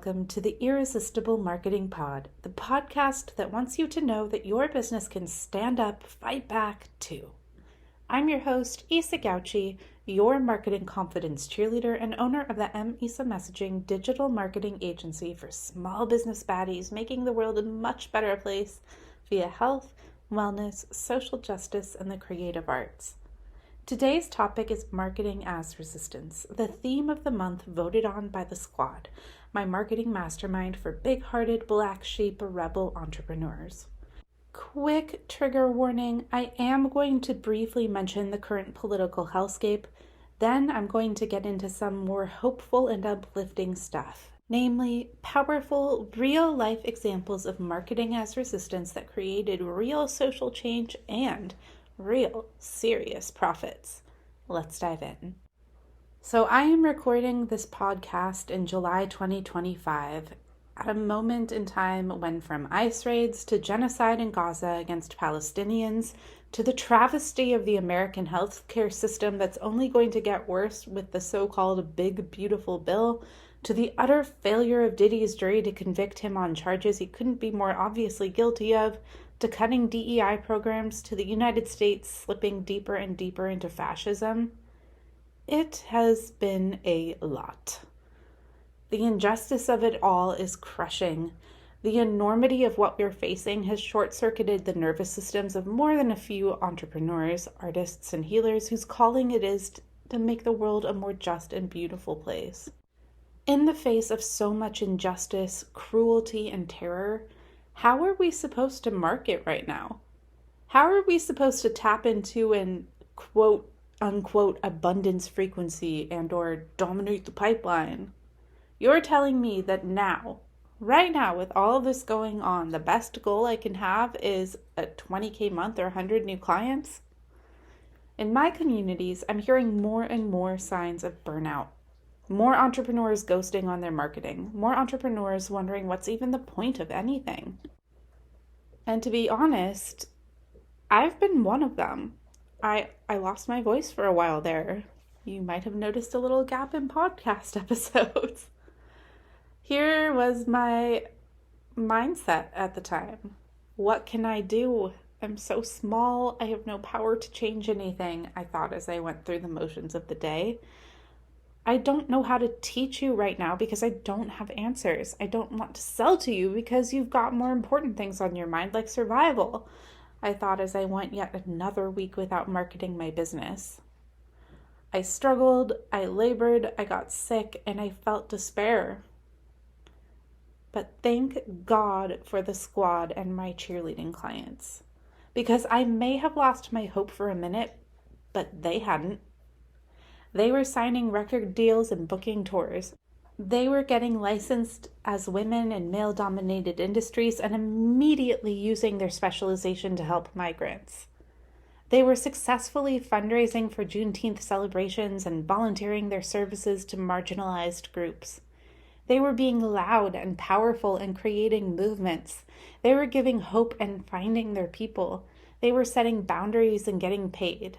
welcome to the Irresistible Marketing Pod, the podcast that wants you to know that your business can stand up, fight back, too. I'm your host, Isa Gauchi, your marketing confidence cheerleader and owner of the M-Isa Messaging digital marketing agency for small business baddies, making the world a much better place via health, wellness, social justice, and the creative arts. Today's topic is marketing as resistance, the theme of the month voted on by the Squad, my marketing mastermind for big-hearted, black sheep, rebel entrepreneurs. Quick trigger warning, I am going to briefly mention the current political hellscape, then I'm going to get into some more hopeful and uplifting stuff, namely powerful, real-life examples of marketing as resistance that created real social change and real, serious profits. Let's dive in. So I am recording this podcast in July 2025 at a moment in time when from ICE raids to genocide in Gaza against Palestinians to the travesty of the American healthcare system that's only going to get worse with the so-called big beautiful bill to the utter failure of Diddy's jury to convict him on charges he couldn't be more obviously guilty of, to cutting DEI programs, to the United States slipping deeper and deeper into fascism. It has been a lot. The injustice of it all is crushing. The enormity of what we're facing has short-circuited the nervous systems of more than a few entrepreneurs, artists, and healers whose calling it is to make the world a more just and beautiful place. In the face of so much injustice, cruelty, and terror, how are we supposed to market right now? How are we supposed to tap into an quote unquote abundance frequency and or dominate the pipeline? You're telling me that now, right now, with all of this going on, the best goal I can have is a 20K month or 100 new clients? In my communities, I'm hearing more and more signs of burnout. More entrepreneurs ghosting on their marketing. More entrepreneurs wondering what's even the point of anything. And to be honest, I've been one of them. I lost my voice for a while there. You might have noticed a little gap in podcast episodes. Here was my mindset at the time. What can I do? I'm so small. I have no power to change anything, I thought as I went through the motions of the day. I don't know how to teach you right now because I don't have answers. I don't want to sell to you because you've got more important things on your mind like survival, I thought as I went yet another week without marketing my business. I struggled, I labored, I got sick, and I felt despair. But thank God for the Squad and my cheerleading clients, because I may have lost my hope for a minute, but they hadn't. They were signing record deals and booking tours. They were getting licensed as women in male-dominated industries and immediately using their specialization to help migrants. They were successfully fundraising for Juneteenth celebrations and volunteering their services to marginalized groups. They were being loud and powerful and creating movements. They were giving hope and finding their people. They were setting boundaries and getting paid.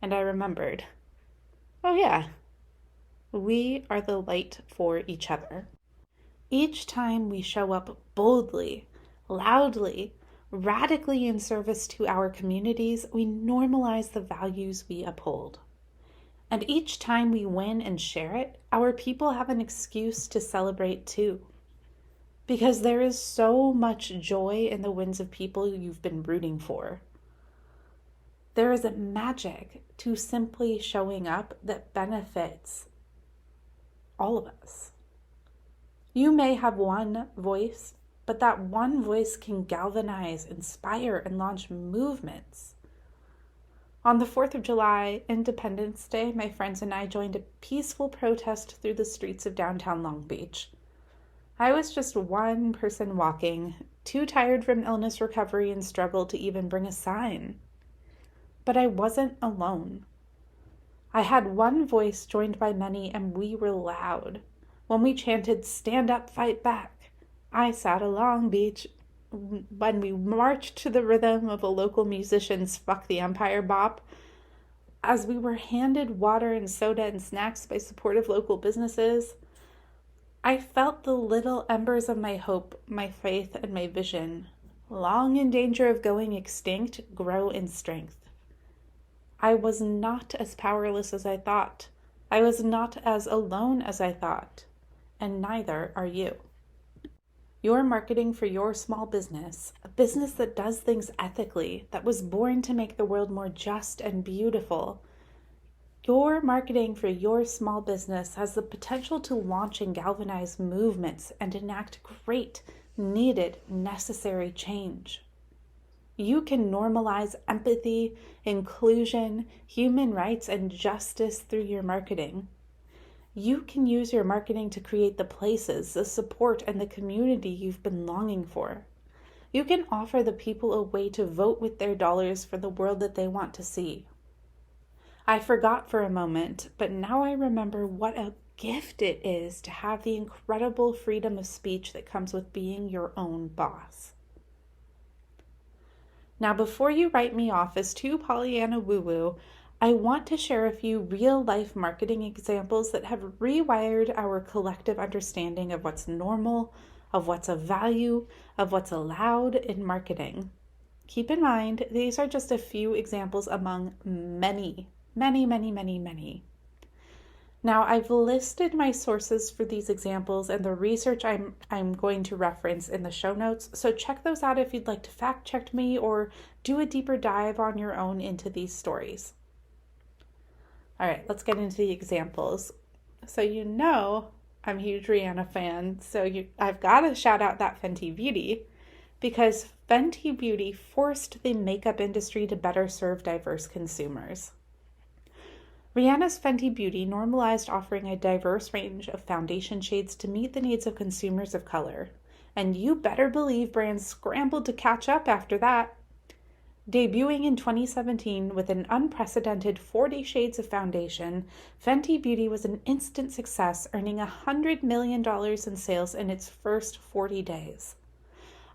And I remembered, oh yeah, we are the light for each other. Each time we show up boldly, loudly, radically in service to our communities, we normalize the values we uphold. And each time we win and share it, our people have an excuse to celebrate too. Because there is so much joy in the wins of people you've been rooting for. There is a magic to simply showing up that benefits all of us. You may have one voice, but that one voice can galvanize, inspire, and launch movements. On the 4th of July, Independence Day, my friends and I joined a peaceful protest through the streets of downtown Long Beach. I was just one person walking, too tired from illness recovery and struggle to even bring a sign. But I wasn't alone. I had one voice joined by many, and we were loud. When we chanted, "Stand up, fight back," I sat a Long Beach. When we marched to the rhythm of a local musician's Fuck the Empire bop, as we were handed water and soda and snacks by supportive local businesses, I felt the little embers of my hope, my faith, and my vision, long in danger of going extinct, grow in strength. I was not as powerless as I thought. I was not as alone as I thought. And neither are you. You're marketing for your small business, a business that does things ethically, that was born to make the world more just and beautiful. Your marketing for your small business has the potential to launch and galvanize movements and enact great, needed, necessary change. You can normalize empathy, inclusion, human rights, and justice through your marketing. You can use your marketing to create the places, the support, and the community you've been longing for. You can offer the people a way to vote with their dollars for the world that they want to see. I forgot for a moment, but now I remember what a gift it is to have the incredible freedom of speech that comes with being your own boss. Now, before you write me off as too Pollyanna woo-woo, I want to share a few real-life marketing examples that have rewired our collective understanding of what's normal, of what's of value, of what's allowed in marketing. Keep in mind, these are just a few examples among many. Now, I've listed my sources for these examples and the research I'm going to reference in the show notes, so check those out if you'd like to fact check me or do a deeper dive on your own into these stories. All right, let's get into the examples. So you know I'm a huge Rihanna fan, so I've got to shout out that Fenty Beauty, because Fenty Beauty forced the makeup industry to better serve diverse consumers. Rihanna's Fenty Beauty normalized offering a diverse range of foundation shades to meet the needs of consumers of color. And you better believe brands scrambled to catch up after that. Debuting in 2017 with an unprecedented 40 shades of foundation, Fenty Beauty was an instant success, earning $100 million in sales in its first 40 days.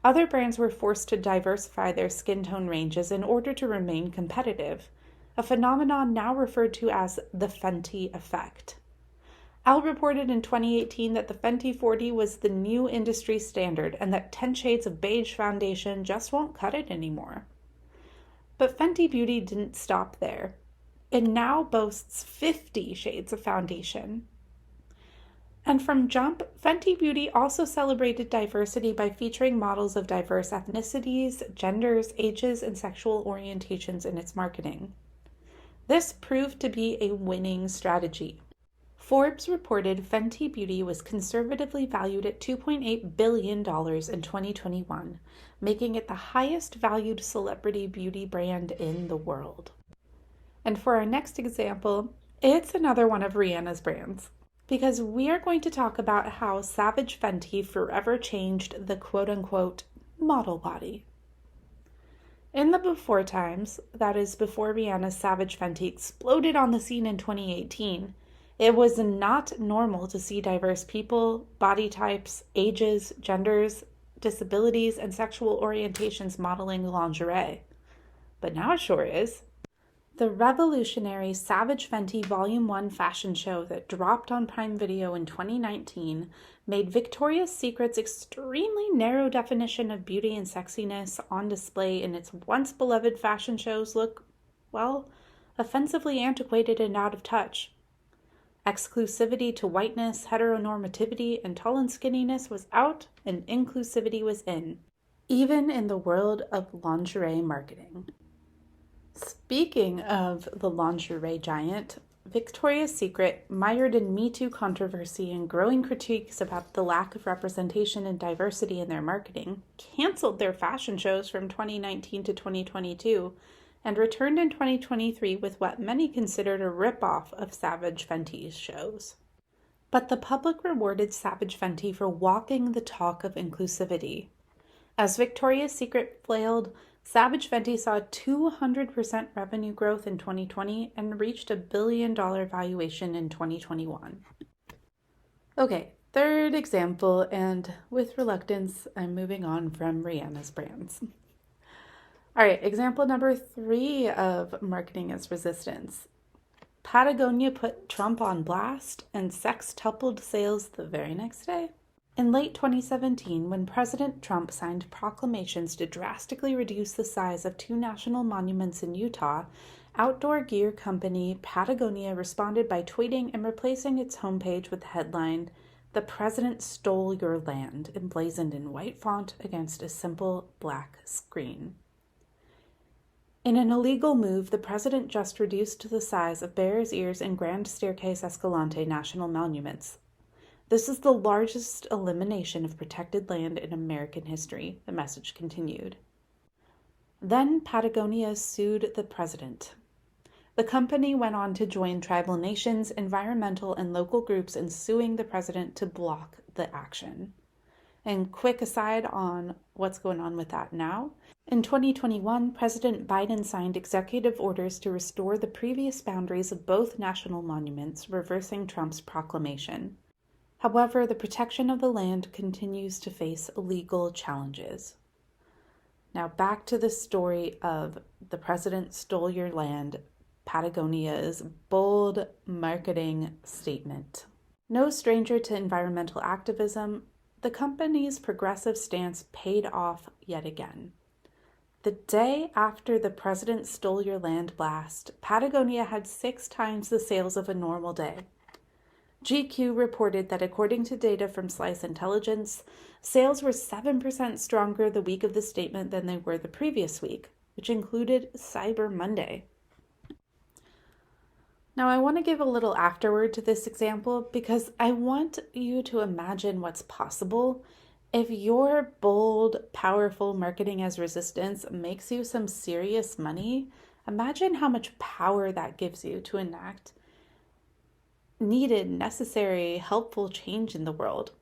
Other brands were forced to diversify their skin tone ranges in order to remain competitive, a phenomenon now referred to as the Fenty effect. Elle reported in 2018 that the Fenty 40 was the new industry standard and that 10 shades of beige foundation just won't cut it anymore. But Fenty Beauty didn't stop there. It now boasts 50 shades of foundation. And from jump, Fenty Beauty also celebrated diversity by featuring models of diverse ethnicities, genders, ages, and sexual orientations in its marketing. This proved to be a winning strategy. Forbes reported Fenty Beauty was conservatively valued at $2.8 billion in 2021, making it the highest valued celebrity beauty brand in the world. And for our next example, it's another one of Rihanna's brands, because we are going to talk about how Savage Fenty forever changed the quote-unquote model body. In the before times, that is before Rihanna's Savage Fenty exploded on the scene in 2018, it was not normal to see diverse people, body types, ages, genders, disabilities, and sexual orientations modeling lingerie. But now it sure is. The revolutionary Savage Fenty Volume 1 fashion show that dropped on Prime Video in 2019 made Victoria's Secret's extremely narrow definition of beauty and sexiness on display in its once beloved fashion shows look, well, offensively antiquated and out of touch. Exclusivity to whiteness, heteronormativity, and tall and skinniness was out and inclusivity was in, even in the world of lingerie marketing. Speaking of the lingerie giant, Victoria's Secret, mired in Me Too controversy and growing critiques about the lack of representation and diversity in their marketing, canceled their fashion shows from 2019 to 2022 and returned in 2023 with what many considered a rip-off of Savage Fenty's shows. But the public rewarded Savage Fenty for walking the talk of inclusivity. As Victoria's Secret flailed, Savage Fenty saw 200% revenue growth in 2020 and reached $1 billion valuation in 2021. Okay, third example, and with reluctance, I'm moving on from Rihanna's brands. All right, example number 3 of marketing as resistance. Patagonia put Trump on blast and sextupled sales the very next day. In late 2017, when President Trump signed proclamations to drastically reduce the size of two national monuments in Utah, outdoor gear company Patagonia responded by tweeting and replacing its homepage with the headline, "The President Stole Your Land," emblazoned in white font against a simple black screen. In an illegal move, the president just reduced the size of Bears Ears and Grand Staircase Escalante national monuments. This is the largest elimination of protected land in American history, the message continued. Then Patagonia sued the president. The company went on to join tribal nations, environmental, and local groups in suing the president to block the action. And quick aside on what's going on with that now. In 2021, President Biden signed executive orders to restore the previous boundaries of both national monuments, reversing Trump's proclamation. However, the protection of the land continues to face legal challenges. Now back to the story of "The President Stole Your Land," Patagonia's bold marketing statement. No stranger to environmental activism, the company's progressive stance paid off yet again. The day after the "President Stole Your Land" blast, Patagonia had 6 times the sales of a normal day. GQ reported that according to data from Slice Intelligence, sales were 7% stronger the week of the statement than they were the previous week, which included Cyber Monday. Now, I want to give a little afterword to this example because I want you to imagine what's possible if your bold, powerful marketing as resistance makes you some serious money. Imagine how much power that gives you to enact needed, necessary, helpful change in the world.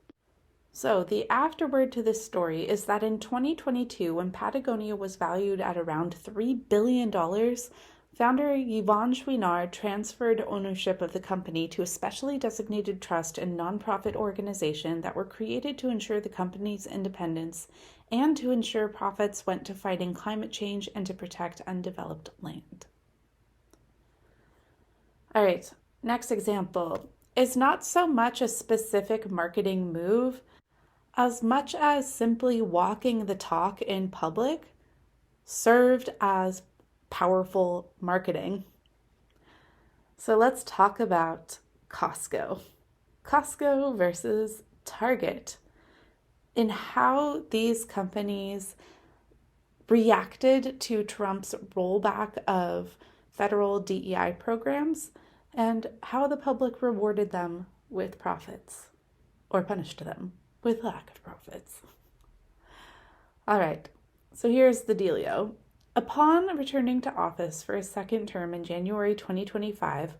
So the afterword to this story is that in 2022, when Patagonia was valued at around $3 billion, founder Yvon Chouinard transferred ownership of the company to a specially designated trust and nonprofit organization that were created to ensure the company's independence and to ensure profits went to fighting climate change and to protect undeveloped land. All right. Next example is not so much a specific marketing move as much as simply walking the talk in public served as powerful marketing. So let's talk about Costco. Costco versus Target, in how these companies reacted to Trump's rollback of federal DEI programs and how the public rewarded them with profits or punished them with lack of profits. All right, so here's the dealio. Upon returning to office for his second term in January 2025,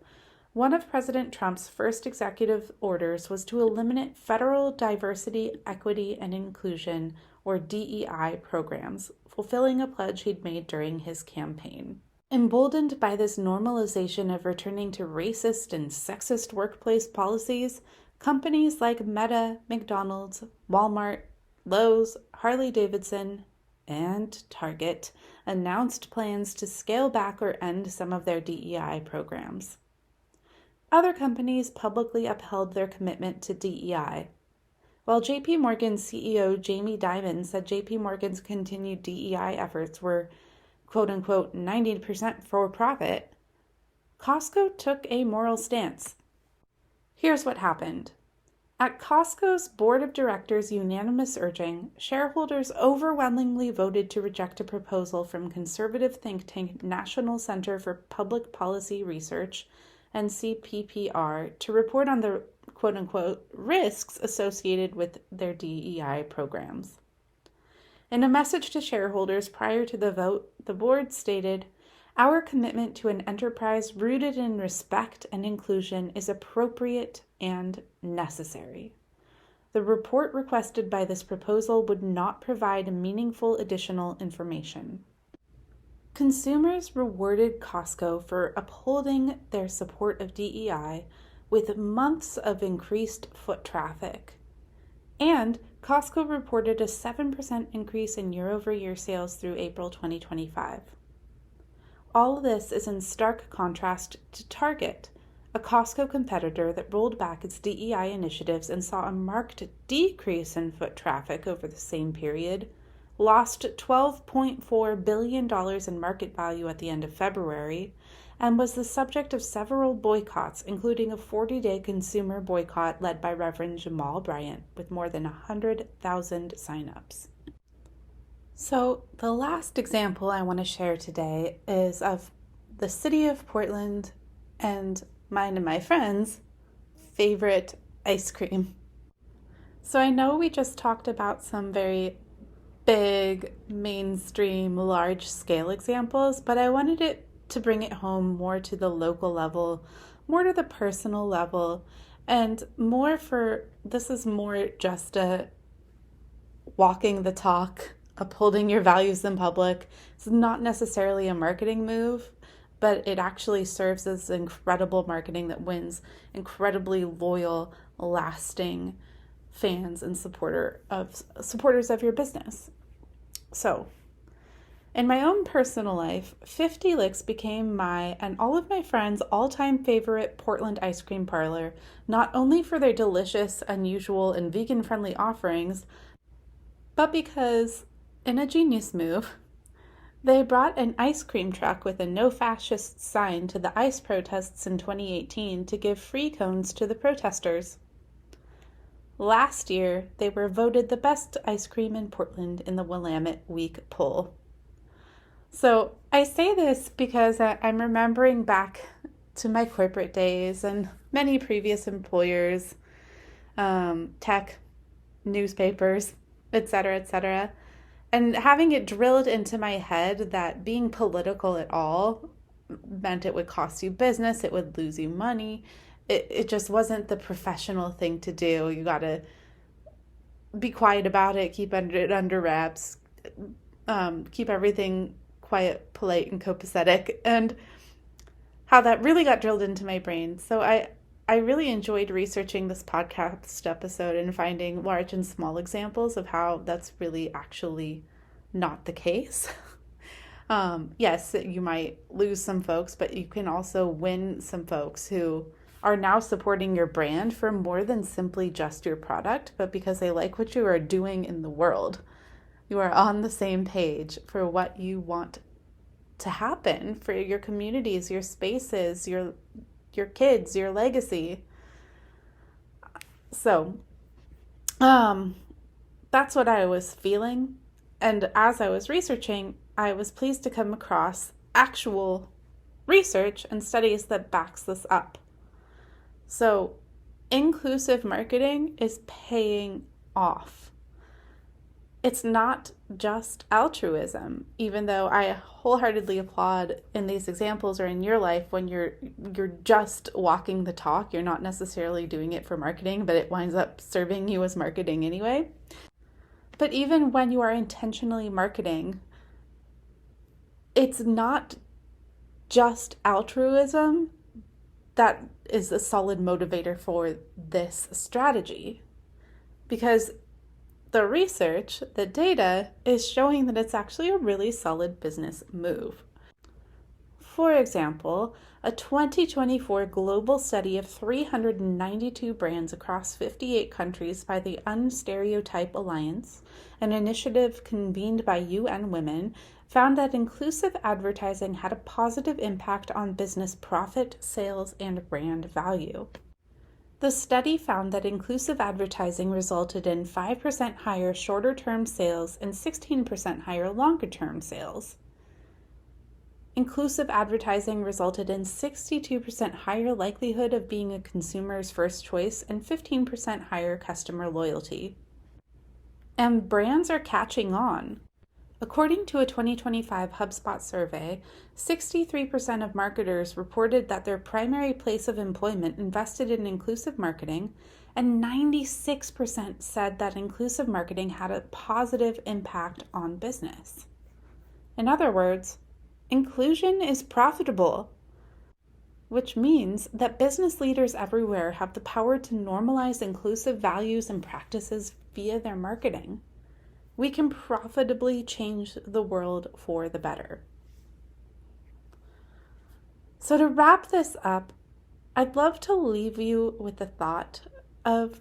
one of President Trump's first executive orders was to eliminate federal diversity, equity, and inclusion, or DEI programs, fulfilling a pledge he'd made during his campaign. Emboldened by this normalization of returning to racist and sexist workplace policies, companies like Meta, McDonald's, Walmart, Lowe's, Harley-Davidson, and Target announced plans to scale back or end some of their DEI programs. Other companies publicly upheld their commitment to DEI. While JP Morgan's CEO Jamie Dimon said JP Morgan's continued DEI efforts were quote-unquote 90% for profit, Costco took a moral stance. Here's what happened. At Costco's board of directors' unanimous urging, shareholders overwhelmingly voted to reject a proposal from conservative think tank National Center for Public Policy Research, NCPPR, to report on the quote-unquote risks associated with their DEI programs. In a message to shareholders prior to the vote, the board stated, "Our commitment to an enterprise rooted in respect and inclusion is appropriate and necessary. The report requested by this proposal would not provide meaningful additional information." Consumers rewarded Costco for upholding their support of DEI with months of increased foot traffic. And Costco reported a 7% increase in year-over-year sales through April 2025. All of this is in stark contrast to Target, a Costco competitor that rolled back its DEI initiatives and saw a marked decrease in foot traffic over the same period, lost $12.4 billion in market value at the end of February, and was the subject of several boycotts, including a 40-day consumer boycott led by Reverend Jamal Bryant with more than 100,000 signups. So the last example I want to share today is of the city of Portland and mine and my friends' favorite ice cream. So I know we just talked about some very big, mainstream, large-scale examples, but I wanted it to bring it home more to the local level, more to the personal level, and this is more just a walking the talk, upholding your values in public. It's not necessarily a marketing move, but it actually serves as incredible marketing that wins incredibly loyal, lasting fans and supporters of your business. So, in my own personal life, 50 Licks became my and all of my friends' all-time favorite Portland ice cream parlor, not only for their delicious, unusual, and vegan-friendly offerings, but because, in a genius move, they brought an ice cream truck with a no fascist sign to the ICE protests in 2018 to give free cones to the protesters. Last year, they were voted the best ice cream in Portland in the Willamette Week poll. So I say this because I'm remembering back to my corporate days and many previous employers, tech, newspapers, etc., and having it drilled into my head that being political at all meant it would cost you business, it would lose you money. It just wasn't the professional thing to do. You got to be quiet about it, keep it under wraps, keep everything quiet, polite, and copacetic, and how that really got drilled into my brain. So I really enjoyed researching this podcast episode and finding large and small examples of how that's really actually not the case. Yes, you might lose some folks, but you can also win some folks who are now supporting your brand for more than simply just your product, but because they like what you are doing in the world. You are on the same page for what you want to happen for your communities, your spaces, your kids, your legacy. So, that's what I was feeling. And as I was researching, I was pleased to come across actual research and studies that backs this up. So, inclusive marketing is paying off. It's not just altruism, even though I wholeheartedly applaud in these examples or in your life when you're just walking the talk. You're not necessarily doing it for marketing, but it winds up serving you as marketing anyway. But even when you are intentionally marketing, it's not just altruism that is a solid motivator for this strategy, because the research, the data, is showing that it's actually a really solid business move. For example, a 2024 global study of 392 brands across 58 countries by the Unstereotype Alliance, an initiative convened by UN Women, found that inclusive advertising had a positive impact on business profit, sales, and brand value. The study found that inclusive advertising resulted in 5% higher shorter-term sales and 16% higher longer-term sales. Inclusive advertising resulted in 62% higher likelihood of being a consumer's first choice and 15% higher customer loyalty. And brands are catching on. According to a 2025 HubSpot survey, 63% of marketers reported that their primary place of employment invested in inclusive marketing, and 96% said that inclusive marketing had a positive impact on business. In other words, inclusion is profitable, which means that business leaders everywhere have the power to normalize inclusive values and practices via their marketing. We can profitably change the world for the better. So to wrap this up, I'd love to leave you with the thought of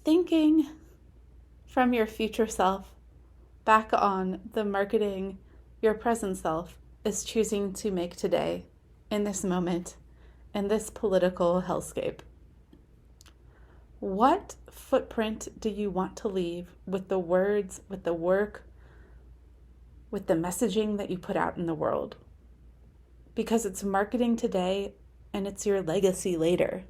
thinking from your future self back on the marketing your present self is choosing to make today, in this moment, in this political hellscape. What footprint do you want to leave with the words, with the work, with the messaging that you put out in the world? Because it's marketing today and it's your legacy later.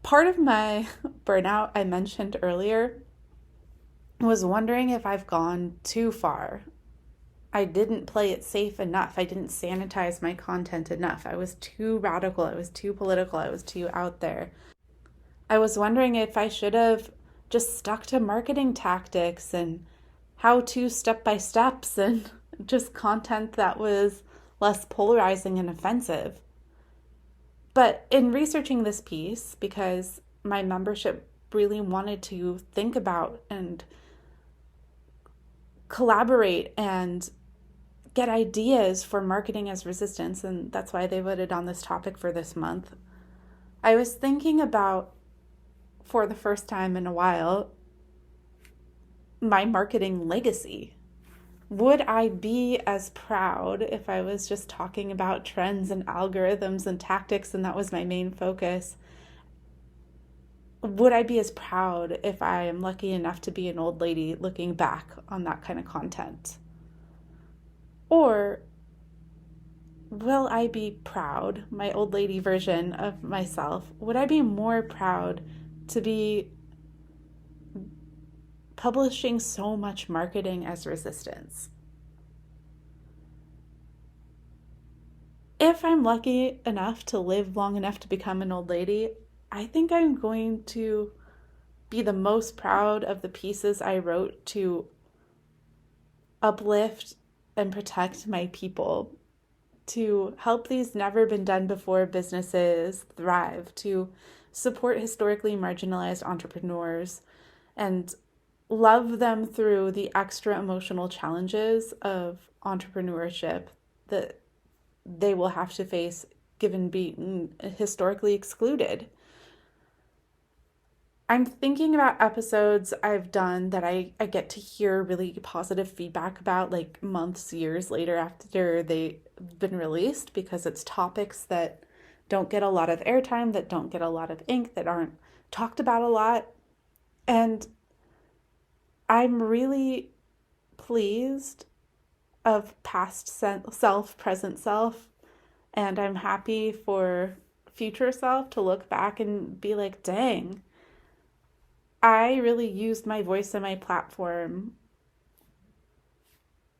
Part of my burnout I mentioned earlier was wondering if I've gone too far. I didn't play it safe enough. I didn't sanitize my content enough. I was too radical. I was too political. I was too out there. I was wondering if I should have just stuck to marketing tactics and how-to step-by-steps and just content that was less polarizing and offensive. But in researching this piece, because my membership really wanted to think about and collaborate and get ideas for marketing as resistance, and that's why they voted on this topic for this month, I was thinking about, for the first time in a while, my marketing legacy. Would I be as proud if I was just talking about trends and algorithms and tactics and that was my main focus? Would I be as proud if I am lucky enough to be an old lady looking back on that kind of content? Or will I be proud, my old lady version of myself, would I be more proud to be publishing so much marketing as resistance? If I'm lucky enough to live long enough to become an old lady, I think I'm going to be the most proud of the pieces I wrote to uplift and protect my people, to help these never been done before businesses thrive, to support historically marginalized entrepreneurs and love them through the extra emotional challenges of entrepreneurship that they will have to face given being historically excluded. I'm thinking about episodes I've done that I get to hear really positive feedback about, like months, years later after they've been released, because it's topics that don't get a lot of airtime, that don't get a lot of ink, that aren't talked about a lot. And I'm really pleased of past self, present self, and I'm happy for future self to look back and be like, dang, I really used my voice and my platform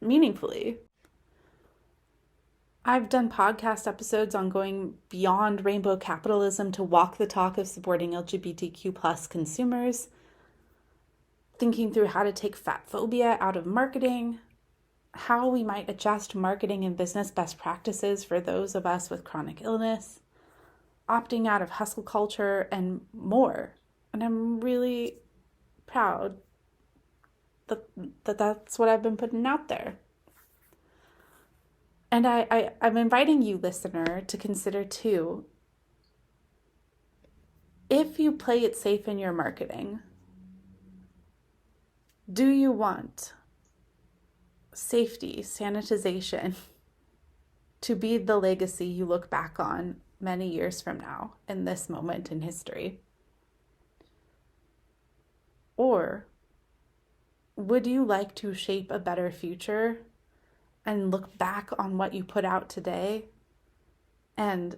meaningfully. I've done podcast episodes on going beyond rainbow capitalism to walk the talk of supporting LGBTQ plus consumers, thinking through how to take fat phobia out of marketing, how we might adjust marketing and business best practices for those of us with chronic illness, opting out of hustle culture, and more. And I'm really proud that that's what I've been putting out there. And I'm inviting you, listener, to consider too, if you play it safe in your marketing, do you want safety, sanitization, to be the legacy you look back on many years from now in this moment in history? Or would you like to shape a better future and look back on what you put out today and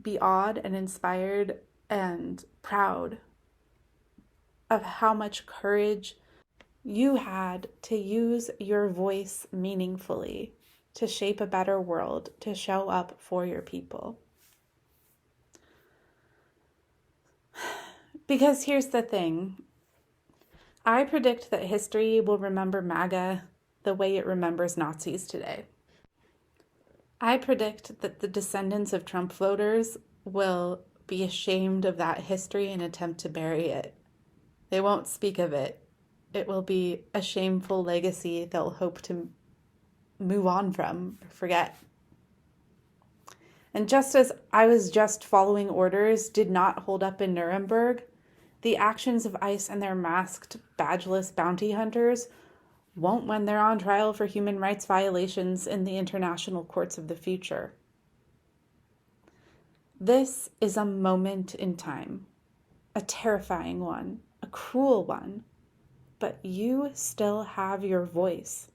be awed and inspired and proud of how much courage you had to use your voice meaningfully to shape a better world, to show up for your people? Because here's the thing. I predict that history will remember MAGA the way it remembers Nazis today. I predict that the descendants of Trump voters will be ashamed of that history and attempt to bury it. They won't speak of it. It will be a shameful legacy they'll hope to move on from or forget. And just as I was just following orders did not hold up in Nuremberg, the actions of ICE and their masked, badgeless bounty hunters won't when they're on trial for human rights violations in the international courts of the future. This is a moment in time, a terrifying one, a cruel one, but you still have your voice,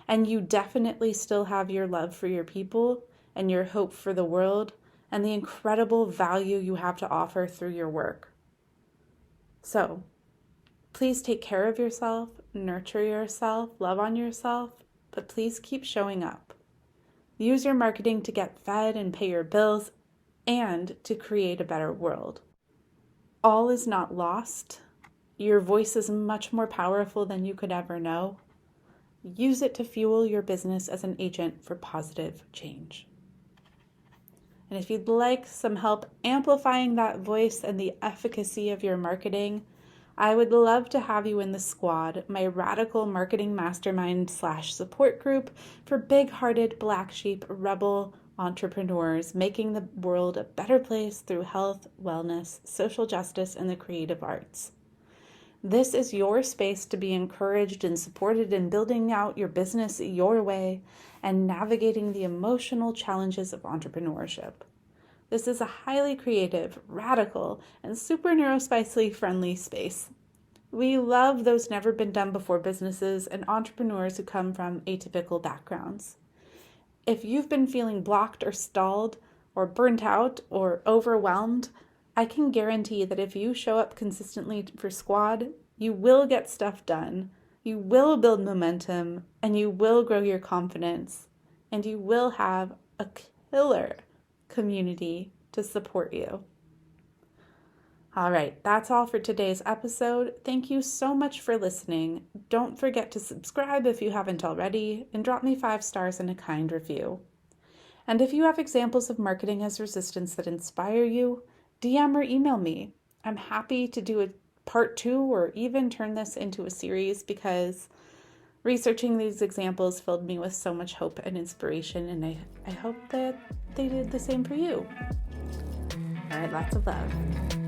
and you definitely still have your love for your people and your hope for the world and the incredible value you have to offer through your work. So, please take care of yourself, nurture yourself, love on yourself, but please keep showing up. Use your marketing to get fed and pay your bills and to create a better world. All is not lost. Your voice is much more powerful than you could ever know. Use it to fuel your business as an agent for positive change. And if you'd like some help amplifying that voice and the efficacy of your marketing, I would love to have you in the squad, my radical marketing mastermind / support group for big-hearted, black sheep, rebel entrepreneurs making the world a better place through health, wellness, social justice, and the creative arts. This is your space to be encouraged and supported in building out your business your way and navigating the emotional challenges of entrepreneurship. This is a highly creative, radical, and super neurospicely friendly space. We love those never been done before businesses and entrepreneurs who come from atypical backgrounds. If you've been feeling blocked or stalled or burnt out or overwhelmed, I can guarantee that if you show up consistently for Squad, you will get stuff done, you will build momentum, and you will grow your confidence, and you will have a killer community to support you. All right, that's all for today's episode. Thank you so much for listening. Don't forget to subscribe if you haven't already, and drop me 5 stars and a kind review. And if you have examples of marketing as resistance that inspire you, DM or email me. I'm happy to do a part 2 or even turn this into a series because researching these examples filled me with so much hope and inspiration, and I hope that they did the same for you. All right, lots of love.